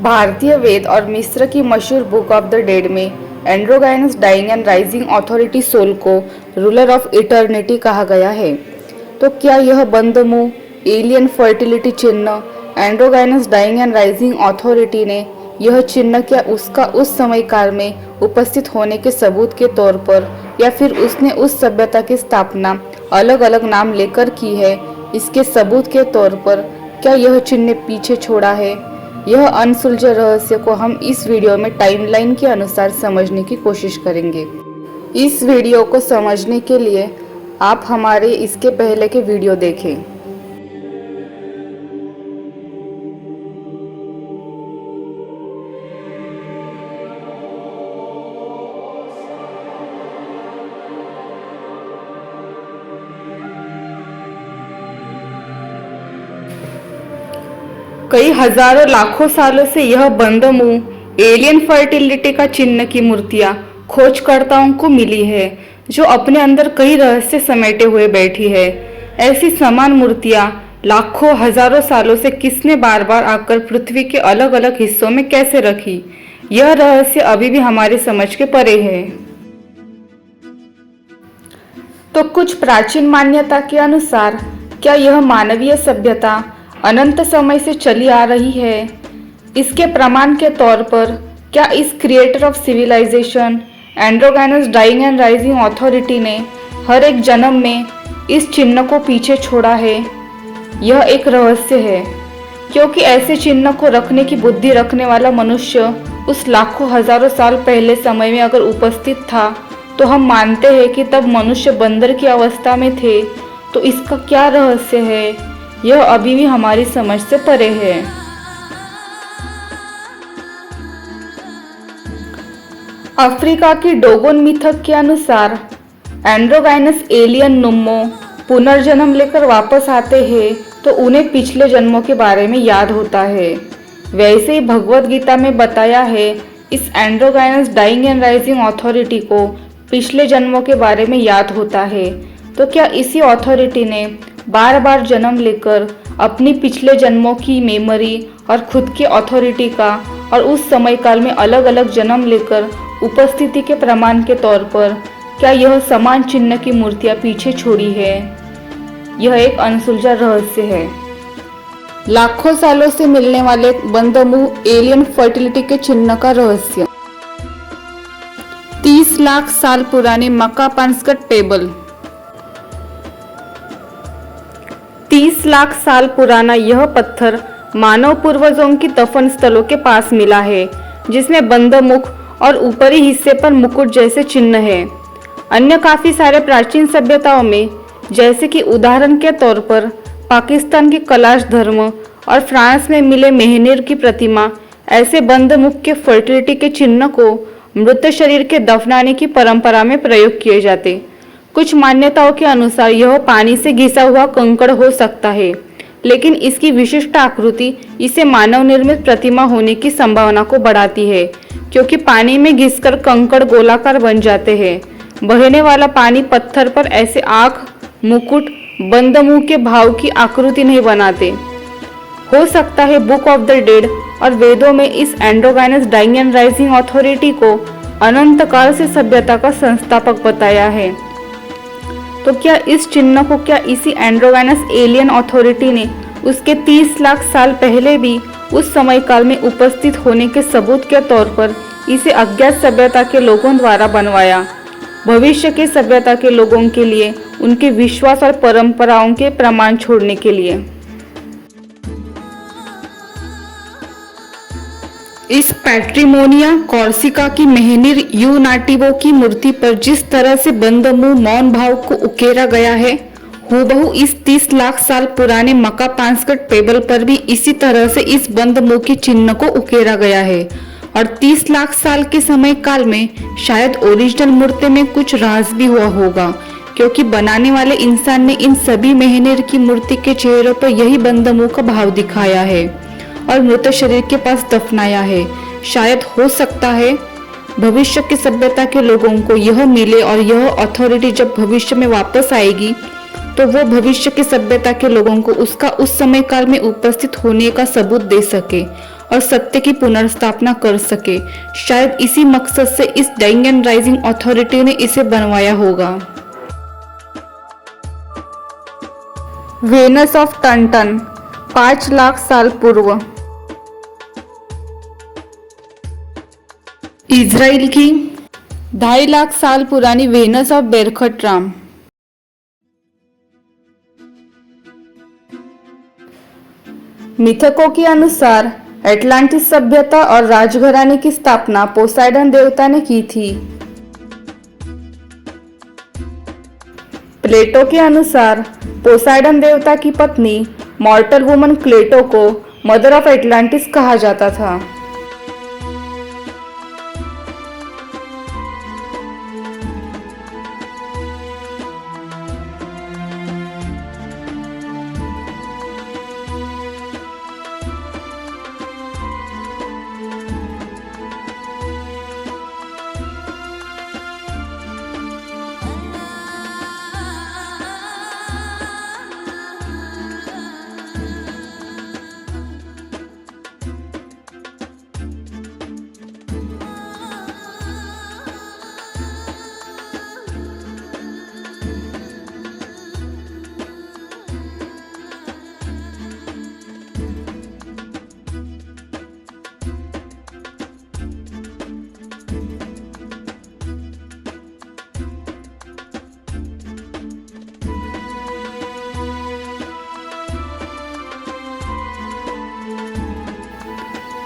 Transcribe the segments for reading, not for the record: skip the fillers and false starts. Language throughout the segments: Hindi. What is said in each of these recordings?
भारतीय वेद और मिस्र की मशहूर बुक ऑफ द डेड में androgynous dying and rising authority soul को रूलर ऑफ इटर्निटी कहा गया है। तो क्या यह बंद मुंह एलियन फर्टिलिटी चिन्ह एंड्रोगाइनस डाइंग एंड राइजिंग अथॉरिटी ने यह चिन्ह क्या उसका उस समय काल में उपस्थित होने के सबूत के तौर पर या फिर उसने उस सभ्यता की स्थापना अलग अलग नाम लेकर की है, इसके सबूत के तौर पर क्या यह चिन्ह पीछे छोड़ा है? यह अनसुलझे रहस्य को हम इस वीडियो में टाइमलाइन के अनुसार समझने की कोशिश करेंगे। इस वीडियो को समझने के लिए आप हमारे इसके पहले के वीडियो देखें। कई हजारों लाखों सालों से यह बंद मुंह एलियन फर्टिलिटी का चिन्ह की मूर्तियां खोजकर्ताओं को मिली है, जो अपने अंदर कई रहस्य समेटे हुए बैठी है। ऐसी समान मूर्तियां लाखों हजारों सालों से किसने बार बार आकर पृथ्वी के अलग अलग हिस्सों में कैसे रखी, यह रहस्य अभी भी हमारे समझ के परे है। तो कुछ प्राचीन मान्यता के अनुसार क्या यह मानवीय सभ्यता अनंत समय से चली आ रही है? इसके प्रमाण के तौर पर क्या इस creator of civilisation androgynous dying and rising authority ने हर एक जन्म में इस चिन्ह को पीछे छोड़ा है? यह एक रहस्य है, क्योंकि ऐसे चिन्ह को रखने की बुद्धि रखने वाला मनुष्य उस लाखों हजारों साल पहले समय में अगर उपस्थित था, तो हम मानते हैं कि तब मनुष्य बंदर की अवस्था में थे। तो इसका क्या रहस्य है? यह अभी भी हमारी समझ से परे है। अफ्रीका की डोगोन मिथक के अनुसार एंड्रोगाइनस एलियन नुम्मो पुनर्जन्म लेकर वापस आते हैं तो उन्हें पिछले जन्मों के बारे में याद होता है। वैसे ही भगवद गीता में बताया है, इस एंड्रोगाइनस डाइंग एंड राइजिंग अथॉरिटी को पिछले जन्मों के बारे में याद होता है। तो क्या इसी अथॉरिटी ने बार बार जन्म लेकर अपनी पिछले जन्मों की मेमोरी और खुद की अथॉरिटी का और उस समय काल में अलग अलग जन्म लेकर उपस्थिति के प्रमाण के तौर पर क्या यह समान चिन्ह की मूर्तियां पीछे छोड़ी है? यह एक अनसुलझा रहस्य है। लाखों सालों से मिलने वाले बंद मुंह एलियन फर्टिलिटी के चिन्ह का रहस्य। 30 लाख साल पुराने मक्का पांस्कट टेबल। 30 लाख साल पुराना यह पत्थर मानव पूर्वजों की दफन स्थलों के पास मिला है, जिसमें बंद मुख और ऊपरी हिस्से पर मुकुट जैसे चिन्ह है। अन्य काफी सारे प्राचीन सभ्यताओं में, जैसे कि उदाहरण के तौर पर पाकिस्तान की कलाश धर्म और फ्रांस में मिले मेहनेर की प्रतिमा, ऐसे बंद मुख के फर्टिलिटी के चिन्ह को मृत शरीर के दफनाने की परंपरा में प्रयोग किए जाते। कुछ मान्यताओं के अनुसार यह पानी से घिसा हुआ कंकड़ हो सकता है, लेकिन इसकी विशिष्ट आकृति इसे मानव निर्मित प्रतिमा होने की संभावना को बढ़ाती है, क्योंकि पानी में घिसकर कंकड़ गोलाकार बन जाते हैं। बहने वाला पानी पत्थर पर ऐसे आँख, मुकुट, बंद मुंह के भाव की आकृति नहीं बनाते। हो सकता है बुक ऑफ द डेड और वेदों में इस एंड्रोगाइनस डाइंग एंड राइजिंग अथॉरिटी को अनंत काल से सभ्यता का संस्थापक बताया है। तो क्या इस चिन्ह को क्या इसी एंड्रोगाइनस एलियन अथॉरिटी ने उसके 30 लाख साल पहले भी उस समय काल में उपस्थित होने के सबूत के तौर पर इसे अज्ञात सभ्यता के लोगों द्वारा बनवाया, भविष्य के सभ्यता के लोगों के लिए उनके विश्वास और परंपराओं के प्रमाण छोड़ने के लिए? इस पैट्रिमोनिया कॉर्सिका की मेहनीर यू नाटिवो की मूर्ति पर जिस तरह से बंद मुंह मौन भाव को उकेरा गया है, हूबहू इस 30 लाख साल पुराने मक्का पांस्कट टेबल पर भी इसी तरह से इस बंद मुंह के चिन्ह को उकेरा गया है। और 30 लाख साल के समय काल में शायद ओरिजिनल मूर्ति में कुछ राज भी हुआ होगा, क्योंकि बनाने वाले इंसान ने इन सभी मेहनेर की मूर्ति के चेहरों पर यही बंद मुंह का भाव दिखाया है और मृत शरीर के पास दफनाया है। शायद हो सकता है भविष्य की सभ्यता के लोगों को यह मिले और यह अथॉरिटी जब भविष्य में वापस आएगी तो वो भविष्य की सभ्यता के लोगों को उसका उस समय काल में उपस्थित होने का सबूत दे सके और सत्य की पुनर्स्थापना कर सके। शायद इसी मकसद से इस डाइंग एंड राइजिंग अथॉरिटी ने इसे बनवाया होगा। वेनस ऑफ टंटन 5 लाख साल पूर्व। इज़राइल की 2.5 लाख साल पुरानी वेनस ऑफ बेरखट्राम। मिथकों के अनुसार एटलांटिस सभ्यता और राजघराने की स्थापना पोसाइडन देवता ने की थी। प्लेटो के अनुसार पोसाइडन देवता की पत्नी मॉर्टल वुमन क्लेटो को मदर ऑफ एटलांटिस कहा जाता था।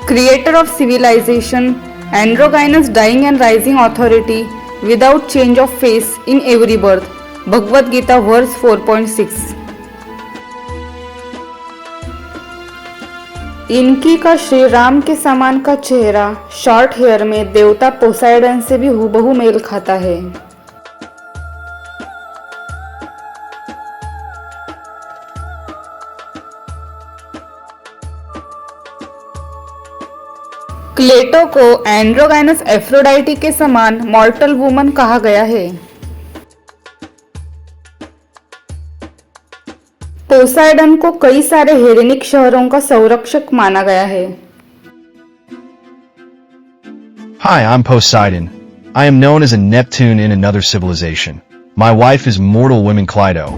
Creator of civilization, androgynous dying and rising authority without change of face in every birth. Bhagavad Gita verse 4.6। इनकी का श्री राम के समान का चेहरा शॉर्ट हेयर में देवता पोसाइडन से भी हूबहू मेल खाता है। क्लेटो को एंड्रोगाइनस एफ्रोडाइटी के समान मॉर्टल वुमन कहा गया है। पोसाइडन को कई सारे हेलेनिक शहरों का संरक्षक माना गया है। Hi, I'm Poseidon. I am known as a Neptune in another civilization. My wife is mortal woman Clydo.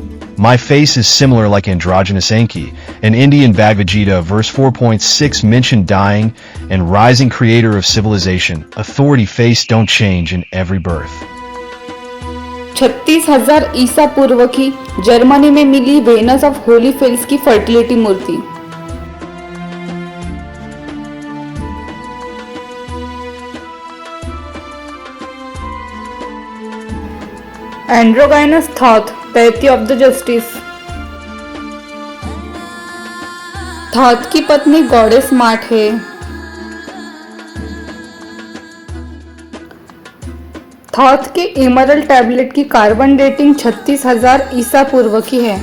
My face is similar like androgynous Enki. An Indian Bhagavad Gita verse 4.6 mentioned dying and rising creator of civilization. Authority face don't change in every birth. 36,000 ईसा पूर्व की जर्मनी में मिली वेनस ऑफ होली फेल्स की फर्टिलिटी मूर्ति। Androgynous Thoth deity of the justice। Thoth की पत्नी गॉडेस मार्ट है। थॉथ के इमरल टैबलेट की कार्बन डेटिंग 36,000 ईसा पूर्व की है।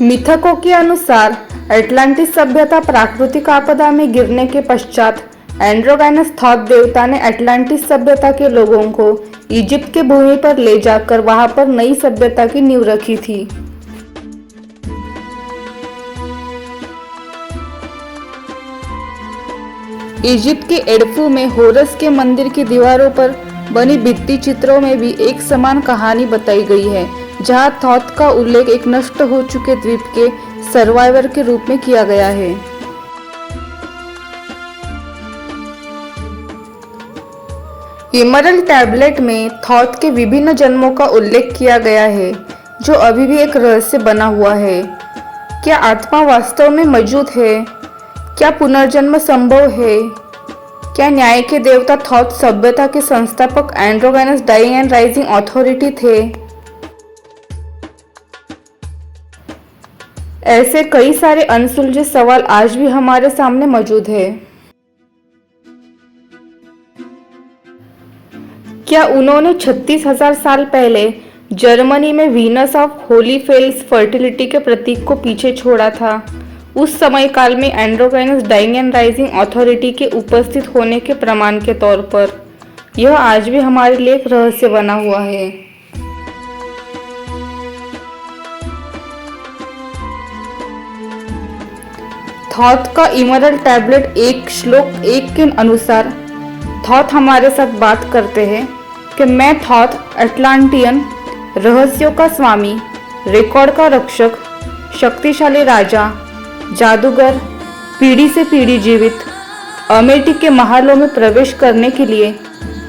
मिथकों के अनुसार एटलांटिस सभ्यता प्राकृतिक आपदा में गिरने के पश्चात एंड्रोगाइनस थॉथ देवता ने एटलांटिस सभ्यता के लोगों को इजिप्ट के भूमि पर ले जाकर वहां पर नई सभ्यता की नींव रखी थी। इजिप्ट के एडफू में होरस के मंदिर की दीवारों पर बनी भित्ति चित्रों में भी एक समान कहानी बताई गई है, जहां थॉथ का उल्लेख एक नष्ट हो चुके द्वीप के सर्वाइवर के रूप में किया गया है। इमरल टैबलेट में थॉथ के विभिन्न जन्मों का उल्लेख किया गया है, जो अभी भी एक रहस्य बना हुआ है। क्या आत्मा वास्तव में मौजूद है? क्या पुनर्जन्म संभव है? क्या न्याय के देवता थॉथ सभ्यता के संस्थापक एंड्रोगाइनस डाइंग एंड राइजिंग अथॉरिटी थे? ऐसे कई सारे अनसुलझे सवाल आज भी हमारे सामने मौजूद है। क्या उन्होंने 36,000 साल पहले जर्मनी में Venus of Hohle fails fertility के प्रतीक को पीछे छोड़ा था? उस समय काल में androgynous dying and rising authority के उपस्थित होने के प्रमाण के तौर पर यह आज भी हमारे लिए एक रहस्य बना हुआ है। थॉथ का इमरल टैबलेट एक श्लोक 1 के अनुसार थॉथ हमारे साथ बात करते हैं कि मैं थॉथ अटलांटियन रहस्यों का स्वामी, रिकॉर्ड का रक्षक, शक्तिशाली राजा, जादूगर, पीढ़ी से पीढ़ी जीवित अमेठी के महलों में प्रवेश करने के लिए,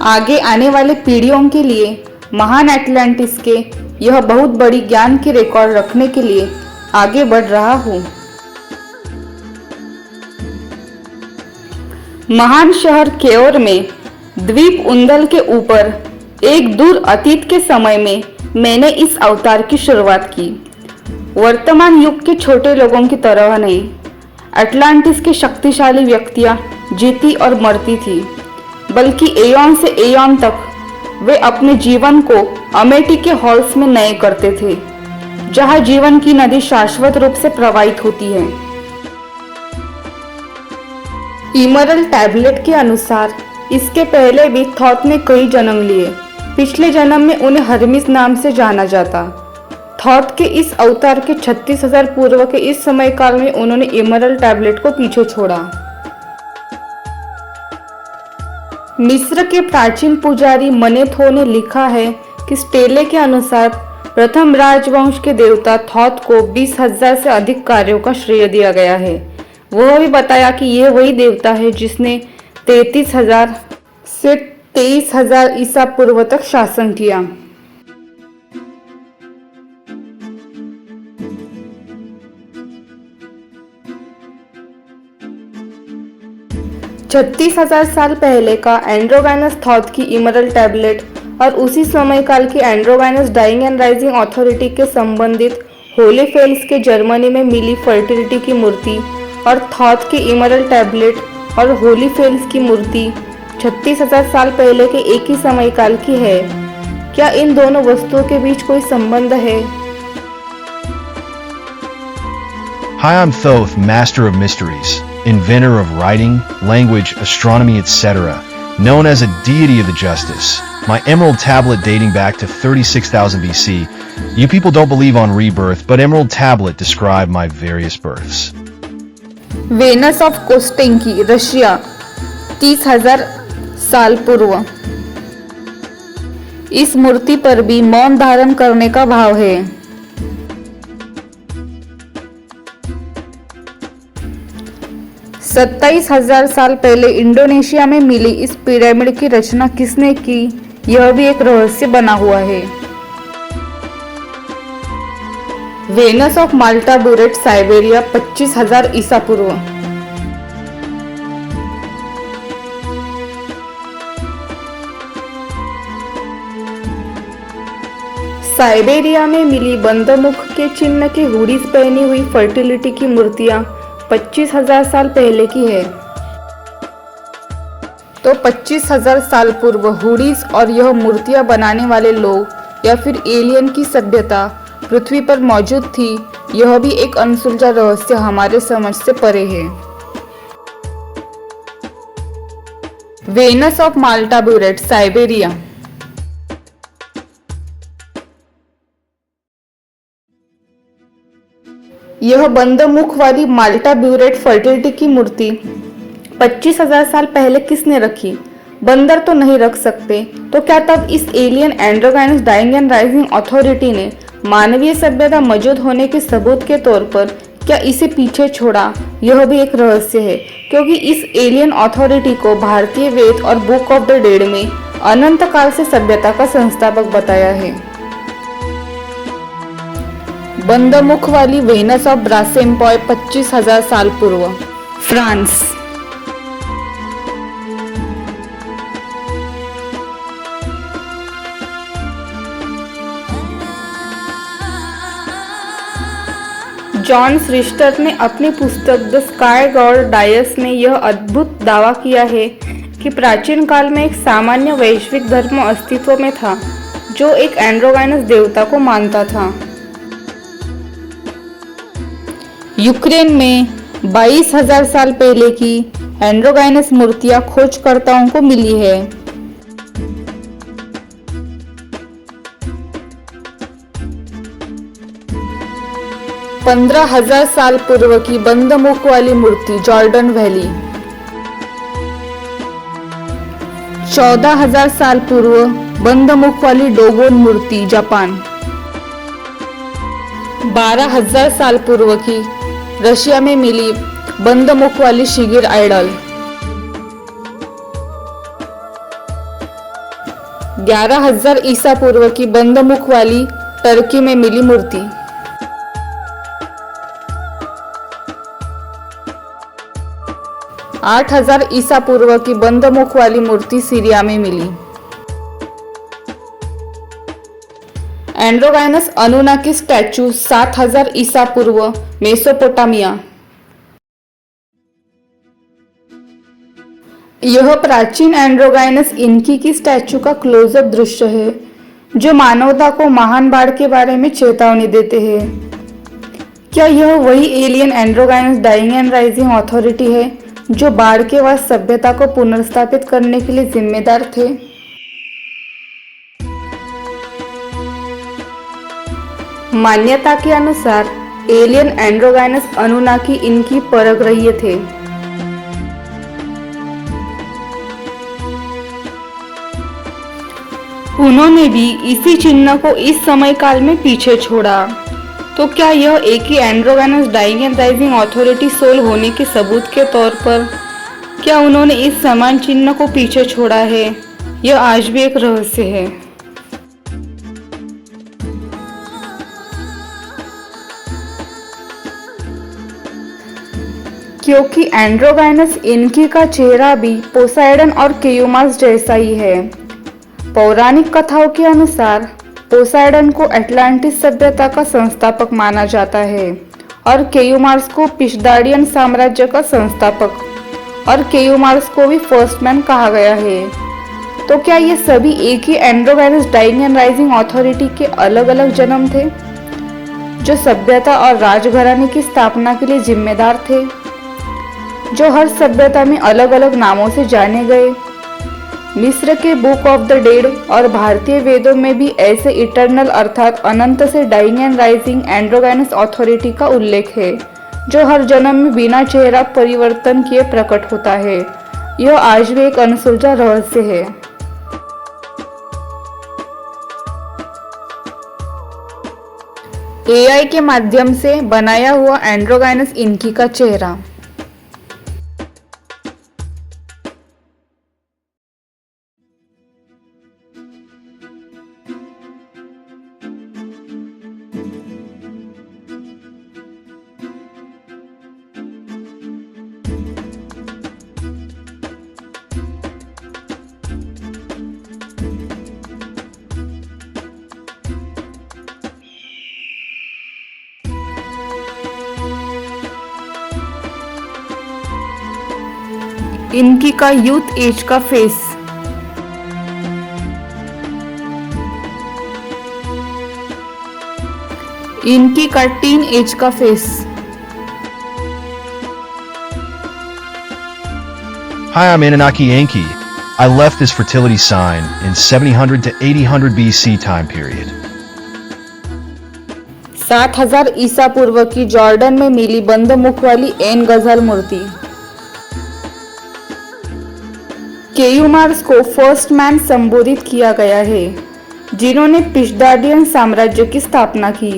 आगे आने वाले पीढ़ियों के लिए महान एटलांटिस के यह बहुत बड़ी ज्ञान की रिकॉर्ड रखने के लिए आगे बढ़ रहा हूँ। महान शहर केओर में द्वीप उंदल के ऊपर एक दूर अतीत के समय में मैंने इस अवतार की शुरुआत की। वर्तमान युग के छोटे लोगों की तरह नहीं, अटलांटिस के शक्तिशाली व्यक्तियां जीती और मरती थी, बल्कि एयॉन से एयॉन तक वे अपने जीवन को अमेठी के हॉल्स में नए करते थे, जहां जीवन की नदी शाश्वत रूप से प्रवाहित होती है। इमरल टैबलेट के अनुसार इसके पहले भी थॉथ ने कई जन्म लिए। पिछले जन्म में उन्हें हरमिस नाम से जाना जाता। थॉथ के इस अवतार के 36,000 पूर्व के इस समय काल में उन्होंने इमरल टैबलेट को पीछे छोड़ा। मिस्र के प्राचीन पुजारी मनेथो ने लिखा है कि स्टेले के अनुसार प्रथम राजवंश के देवता थॉथ को 20,000 से अधिक कार्यों का श्रेय दिया गया है। वह भी बताया कि यह वही देवता है जिसने 33,000 से 23,000 ईसा पूर्व तक शासन किया। छत्तीस 30,000 साल पहले का एंड्रोगाइनस थॉथ की इमरल टैबलेट और उसी समय काल की एंड्रोगाइनस डाइंग एंड राइजिंग अथॉरिटी के संबंधित होली फेल्स के जर्मनी में मिली फर्टिलिटी की मूर्ति और थॉथ के इमरल टैबलेट और होली फेल्स की मूर्ति 36,000 साल पहले के एक ही समय काल की है। क्या इन दोनों वस्तुओं के बीच कोई संबंध है? Hi, I'm Thoth, Master of Mysteries, inventor of writing, language, astronomy, etc., known as a deity of the justice. My emerald tablet dating back to 36,000 BC. You people don't believe on rebirth, but emerald tablet describe my various births. Venus of Kostenki, Russia, 30,000 साल पूर्व। इस मूर्ति पर भी मौन धारण करने का भाव है। 27,000 साल पहले इंडोनेशिया में मिली इस पिरामिड की रचना किसने की, यह भी एक रहस्य बना हुआ है। Venus of Malta Buret, Siberia, 25,000 ईसा पूर्व। साइबेरिया में मिली बंदमुख के चिन्ह के हुडीज पहनी हुई फर्टिलिटी की मूर्तियां 25,000 साल पहले की है। तो 25,000 साल पूर्व हुडीज और यह मूर्तियां बनाने वाले लोग या फिर एलियन की सभ्यता पृथ्वी पर मौजूद थी, यह भी एक अनसुलझा रहस्य हमारे समझ से परे है। Venus of Malta Buret, Siberia. यह बंद मुख वाली माल्टा ब्यूरेट फर्टिलिटी की मूर्ति 25,000 साल पहले किसने रखी? बंदर तो नहीं रख सकते, तो क्या तब इस alien androgynous dying and rising authority ने मानवीय सभ्यता मौजूद होने के सबूत के तौर पर क्या इसे पीछे छोड़ा? यह भी एक रहस्य है, क्योंकि इस एलियन अथॉरिटी को भारतीय वेद और बुक ऑफ द डेड में अनंत काल से सभ्यता का संस्थापक बताया है। बंद मुख वाली वेनस ऑफ ब्रासेम्पॉय, 25,000 साल पूर्व, फ्रांस। जॉन श्रिस्टर ने अपनी पुस्तक द स्काई गॉड डायस में यह अद्भुत दावा किया है कि प्राचीन काल में एक सामान्य वैश्विक धर्म अस्तित्व में था जो एक एंड्रोगाइनस देवता को मानता था। यूक्रेन में 22,000 साल पहले की एंड्रोगाइनस मूर्तियां खोजकर्ताओं को मिली है। 15,000 साल पूर्व की बंद मुख वाली मूर्ति जॉर्डन वैली। 14,000 साल पूर्व बंद मुख वाली डोगोन मूर्ति जापान। 12,000 साल पूर्व की रशिया में मिली बंद मुख वाली शिगिर आइडल। 11,000 ईसा पूर्व की बंद मुख वाली टर्की में मिली मूर्ति। 8,000 ईसा पूर्व की बंद मुख वाली मूर्ति सीरिया में मिली। एंड्रोगाइनस अनुनाकी स्टैचू 7,000 ईसा पूर्व मेसोपोटामिया। यह प्राचीन एंड्रोगाइनस इनकी की स्टैचू का क्लोजअप दृश्य है जो मानवता को महान बाढ़ के बारे में चेतावनी देते हैं। क्या यह वही alien androgynous dying and rising authority है जो बाढ़ के बाद सभ्यता को पुनर्स्थापित करने के लिए जिम्मेदार थे? मान्यता के अनुसार एलियन एंड्रोगाइनस अनुनाकी इनकी परग्रहीय थे। उन्होंने भी इसी चिन्ह को इस समय काल में पीछे छोड़ा। तो क्या यह एक ही androgynous dying and rising authority soul होने के सबूत के तौर पर क्या उन्होंने इस समान चिन्ह को पीछे छोड़ा है? यह आज भी एक रहस्य है। क्योंकि एंड्रोगाइनस इनकी का चेहरा भी पोसाइडन और केयूमास जैसा ही है। पौराणिक कथाओं के अनुसार पोसाइडन को अटलांटिस सभ्यता का संस्थापक माना जाता है और केयूमार्स को पिशदाडियन साम्राज्य का संस्थापक और केयूमार्स को भी फर्स्ट मैन कहा गया है। तो क्या ये सभी एक ही androgynous dying and rising authority के अलग अलग जन्म थे जो सभ्यता और राजघराने की स्थापना के लिए जिम्मेदार थे, जो हर सभ्यता में अलग अलग नामों से जाने गए? मिस्र के बुक ऑफ द डेड और भारतीय वेदों में भी ऐसे इटर्नल अर्थात अनंत से डाइंग एंड राइजिंग एंड्रोगाइनस अथॉरिटी का उल्लेख है जो हर जन्म में बिना चेहरा परिवर्तन किए प्रकट होता है। यह आज भी एक अनसुलझा रहस्य है। एआई के माध्यम से बनाया हुआ एंड्रोगाइनस इनकी का चेहरा। इनकी का यूथ एज का फेस। इनकी का टीन एज का face. Hi, I'm Anunnaki Enki. I left this fertility sign in 700 to 800 BC time period. 7,000 ईसा पूर्व की जॉर्डन में मिली बंद मुख वाली एन गजल मूर्ति। केयूमार्स को फर्स्ट मैन संबोधित किया गया है जिन्होंने पिशदाडियन साम्राज्य की स्थापना की।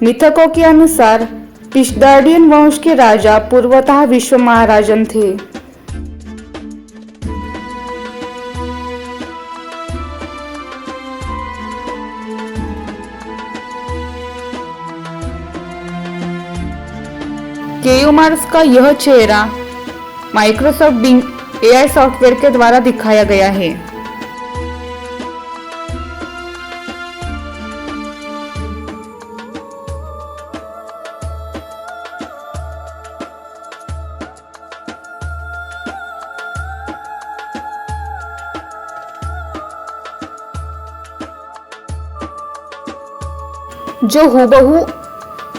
मिथकों के अनुसार पिशदाडियन वंश के राजा पूर्वतः विश्व महाराजन थे। केयूमार्स का यह चेहरा माइक्रोसॉफ्ट बिंग एआई सॉफ्टवेयर के द्वारा दिखाया गया है। जो हूबहू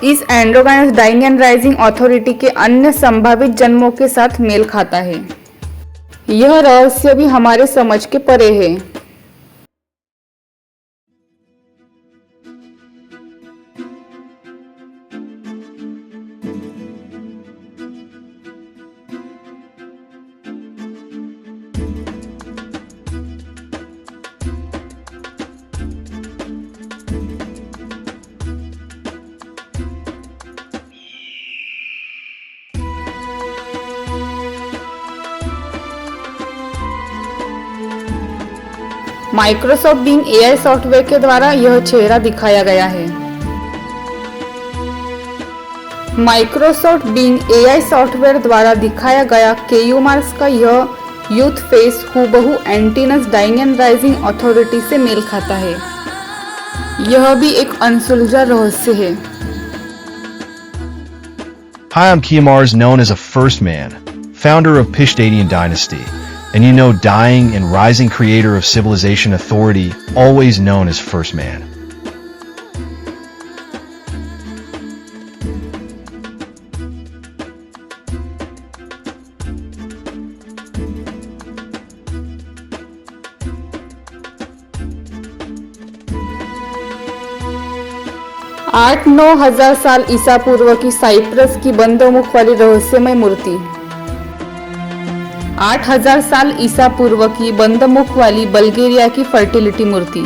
इस एंड्रोगाइनस डाइंग एंड राइजिंग अथॉरिटी के अन्य संभावित जन्मों के साथ मेल खाता है। यह रहस्य भी हमारे समझ के परे है। माइक्रोसॉफ्ट बिंग एआई सॉफ्टवेयर के द्वारा यह चेहरा दिखाया गया है। माइक्रोसॉफ्ट बिंग एआई सॉफ्टवेयर द्वारा दिखाया गया केयू मार्क्स का यह यूथ फेस हूबहू एंटीनस डाइंग एंड राइजिंग अथॉरिटी से मेल खाता है। यह भी एक अनसुलझा रहस्य है। Hi, I'm Kiamars, known as a First Man, founder of Pishdadian Dynasty, and you know dying and rising creator of Civilization Authority, always known as First Man. आठ 9,000 साल ईसा पूर्व की साइप्रस की बंद मुख वाली रहस्यमय मूर्ति। 8,000 साल ईसा पूर्व की बंद मुख वाली बल्गेरिया की फर्टिलिटी मूर्ति।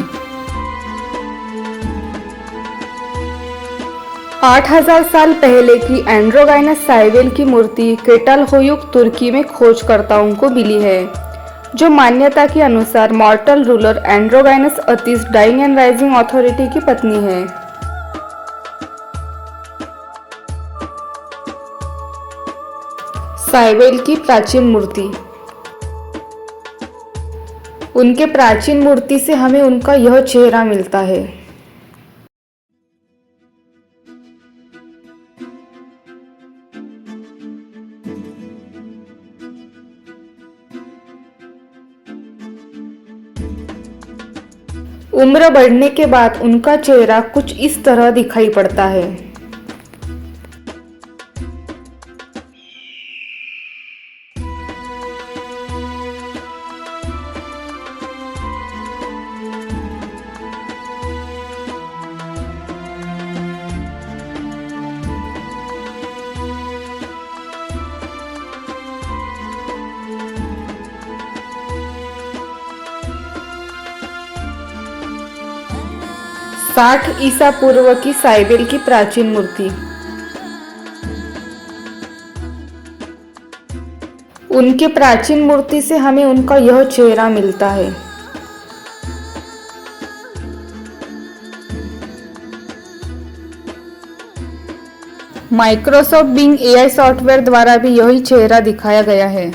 8,000 साल पहले की एंड्रोगाइनस साइवेल की मूर्ति केटलहोयुक तुर्की में खोजकर्ताओं को मिली है, जो मान्यता के अनुसार mortal ruler androgynous Attis dying and rising authority की पत्नी है। साइवेल की प्राचीन मूर्ति। उनके प्राचीन मूर्ति से हमें उनका यह चेहरा मिलता है। उम्र बढ़ने के बाद उनका चेहरा कुछ इस तरह दिखाई पड़ता है। साठ ईसा पूर्व की साइवेल की प्राचीन मूर्ति। उनके प्राचीन मूर्ति से हमें उनका यह चेहरा मिलता है। माइक्रोसॉफ्ट बिंग एआई सॉफ्टवेयर द्वारा भी यही चेहरा दिखाया गया है।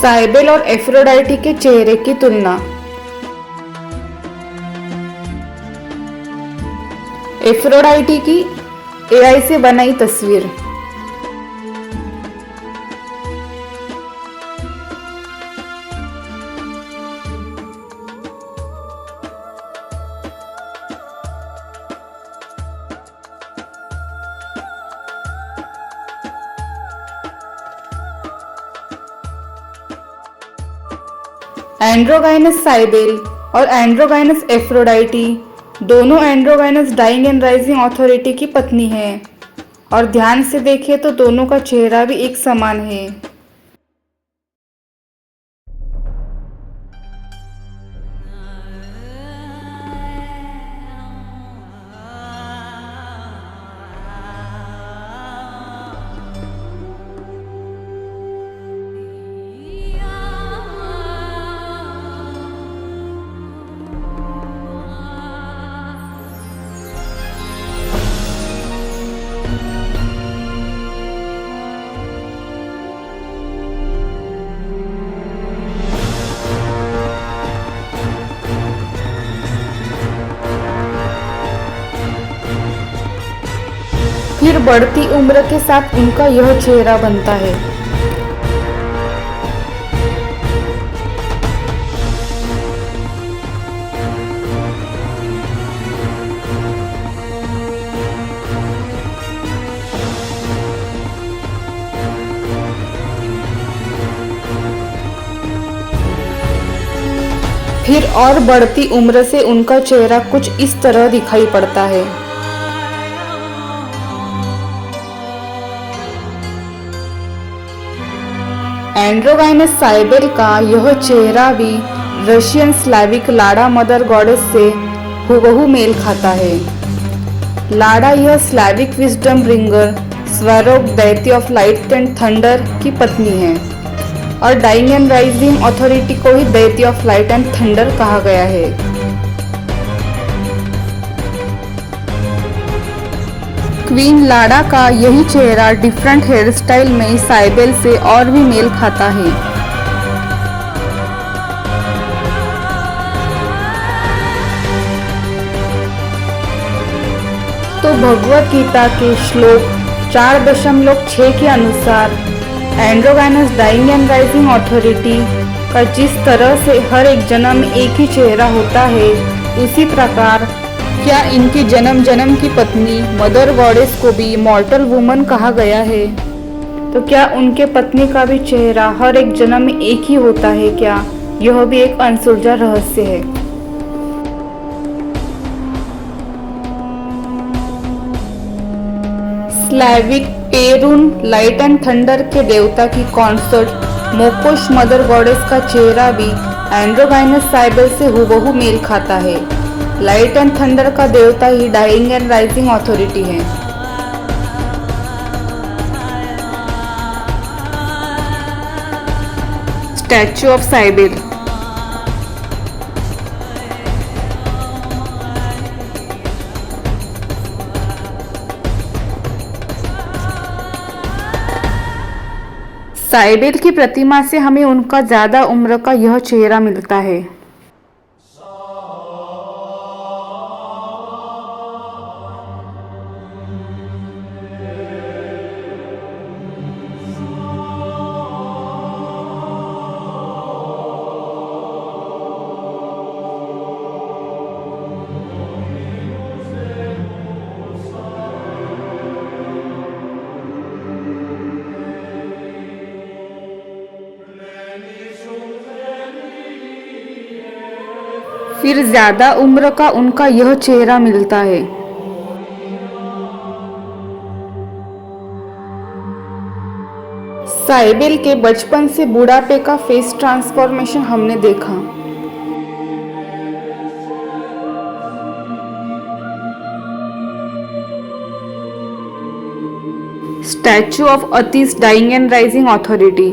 साइबेल और एफ्रोडाइटी के चेहरे की तुलना। एफ्रोडाइटी की एआई से बनाई तस्वीर। एंड्रोगाइनस साइबेल और एंड्रोगाइनस एफ्रोडाइटी दोनों एंड्रोगाइनस डाइंग एंड राइजिंग अथॉरिटी की पत्नी हैं, और ध्यान से देखें तो दोनों का चेहरा भी एक समान है। फिर बढ़ती उम्र के साथ उनका यह चेहरा बनता है। फिर और बढ़ती उम्र से उनका चेहरा कुछ इस तरह दिखाई पड़ता है। एंड्रोगाइनस साइबेल का यह चेहरा भी Russian Slavic Lada mother goddess से हूबहू मेल खाता है। लाडा यह Slavic wisdom bringer Svarog deity of light and thunder की पत्नी है और डाइंग एंड राइजिंग अथॉरिटी को ही deity of light and thunder कहा गया है। क्वीन लाडा का यही चेहरा डिफरेंट हेयर स्टाइल में साइबेल से और भी मेल खाता है। तो भगवत गीता के श्लोक 4.6 के अनुसार एंड्रोगाइनस डाइंग एंड राइजिंग अथॉरिटी का जिस तरह से हर एक जन्म में एक ही चेहरा होता है, उसी प्रकार क्या इनकी जन्म जन्म की पत्नी मदर गॉडेस को भी मॉर्टल वुमन कहा गया है? तो क्या उनके पत्नी का भी चेहरा हर एक जन्म में एक ही होता है क्या? यह भी एक अनसुलझा रहस्य है। स्लैविक पेरून लाइट एंड थंडर के देवता की कॉन्सर्ट मोकोश मदर गॉडेस का चेहरा भी एंड्रोगाइनस साइबेल से हूबहू मेल खाता है। लाइट एंड थंडर का देवता ही डाइंग एंड राइजिंग अथॉरिटी है। Statue of Cybele. साइबेल की प्रतिमा से हमें उनका ज्यादा उम्र का यह चेहरा मिलता है। फिर ज्यादा उम्र का उनका यह चेहरा मिलता है। साइबेल के बचपन से बुढ़ापे का फेस ट्रांसफॉर्मेशन हमने देखा। Statue of Attis dying and rising authority.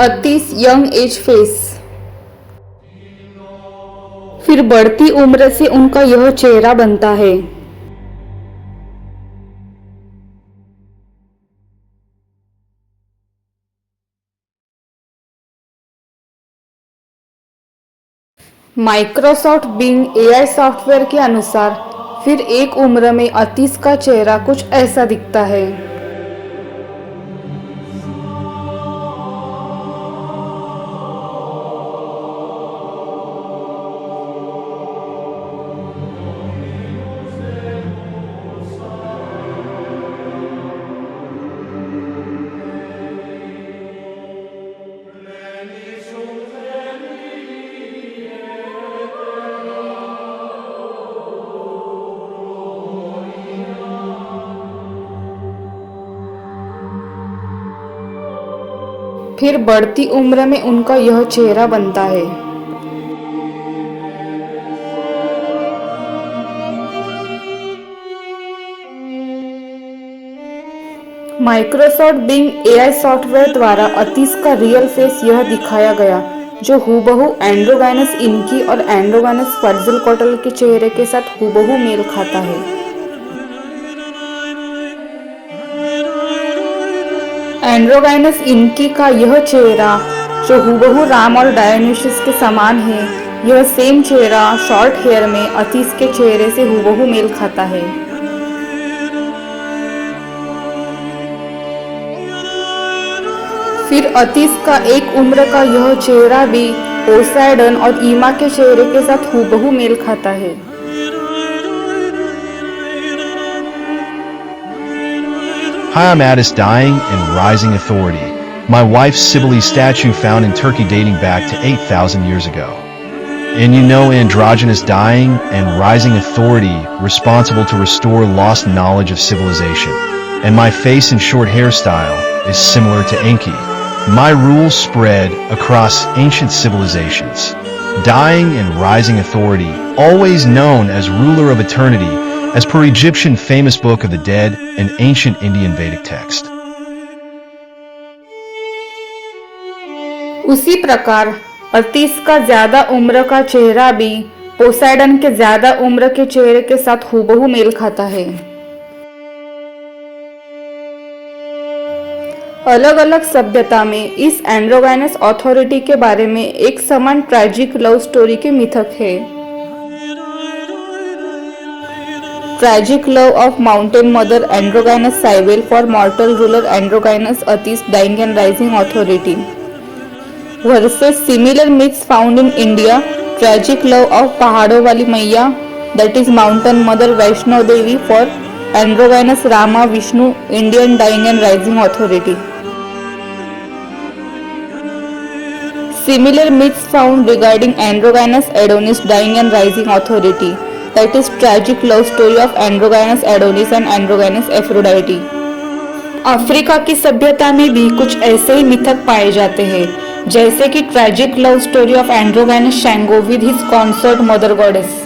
Attis young age face. फिर बढ़ती उम्र से उनका यह चेहरा बनता है। माइक्रोसॉफ्ट बिंग एआई सॉफ्टवेयर के अनुसार फिर एक उम्र में अतीस का चेहरा कुछ ऐसा दिखता है। फिर बढ़ती उम्र में उनका यह चेहरा बनता है। माइक्रोसॉफ्ट बिंग एआई सॉफ्टवेयर द्वारा अतीस का रियल फेस यह दिखाया गया, जो हूबहू एंड्रोगाइनस इनकी और एंड्रोगाइनस क्वट्ज़ेलकोएट्ल के चेहरे के साथ हूबहू मेल खाता है। एंड्रोगाइनस इनकी का यह चेहरा जो हूबहू राम और डायोनिसस के समान है, यह सेम चेहरा शॉर्ट हेयर में अतीस के चेहरे से हूबहू मेल खाता है। फिर अतीस का एक उम्र का यह चेहरा भी पोसाइडन और ईमा के चेहरे के साथ हूबहू मेल खाता है। Hi, I'm Addis Dying and Rising Authority. My wife's Cybele statue found in Turkey dating back to 8,000 years ago. And you know Androgynous Dying and Rising Authority responsible to restore lost knowledge of civilization. And my face and short hairstyle is similar to Enki. My rules spread across ancient civilizations. Dying and Rising Authority, always known as ruler of eternity, as per Egyptian famous Book of the Dead and ancient Indian Vedic text. उसी प्रकार अतीस का ज्यादा उम्र का चेहरा भी पोसाइडन के ज्यादा उम्र के चेहरे के साथ हूबहू मेल खाता है। अलग अलग सभ्यता में इस एंड्रोगाइनस अथॉरिटी के बारे में एक समान ट्रैजिक लव स्टोरी के मिथक है। Tragic love of mountain mother androgynous Cybele for mortal ruler androgynous Attis dying and rising authority versus similar myths found in India, tragic love of पहाड़ों वाली मैया that is mountain mother Vaishno Devi for androgynous Rama Vishnu Indian dying and rising authority. Similar myths found regarding androgynous Adonis dying and rising authority, that is tragic love story of androgynous Adonis and androgynous Aphrodite। Africa की सभ्यता में भी कुछ ऐसे ही मिथक पाए जाते हैं, जैसे कि tragic love story of androgynous Shango with his consort mother goddess.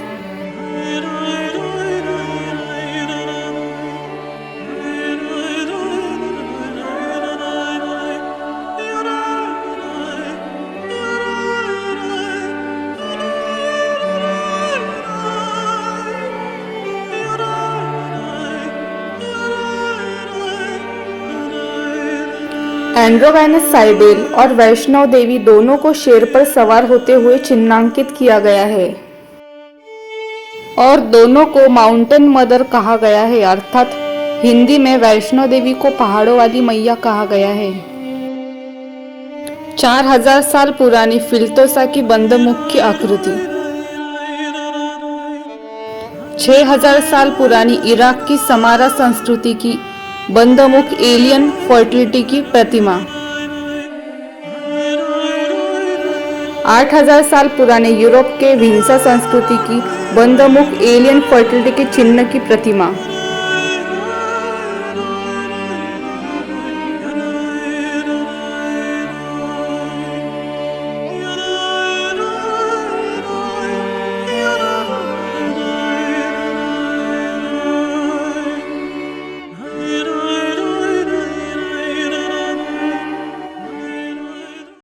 Androgynous Cybele और वैष्णव देवी दोनों को शेर पर सवार होते हुए चिन्हांकित किया गया है और दोनों को माउंटेन मदर कहा गया है, अर्थात हिंदी में वैष्णव देवी को पहाड़ों वाली मैया कहा गया है। 4000 साल पुरानी फिल्तोसा की बंदमुख की आकृति, 6000 साल पुरानी इराक की समारा संस्कृति की बंदमुख एलियन फर्टिलिटी की प्रतिमा, 8000 साल पुराने यूरोप के विंसा संस्कृति की बंदमुख एलियन फर्टिलिटी के चिन्ह की प्रतिमा।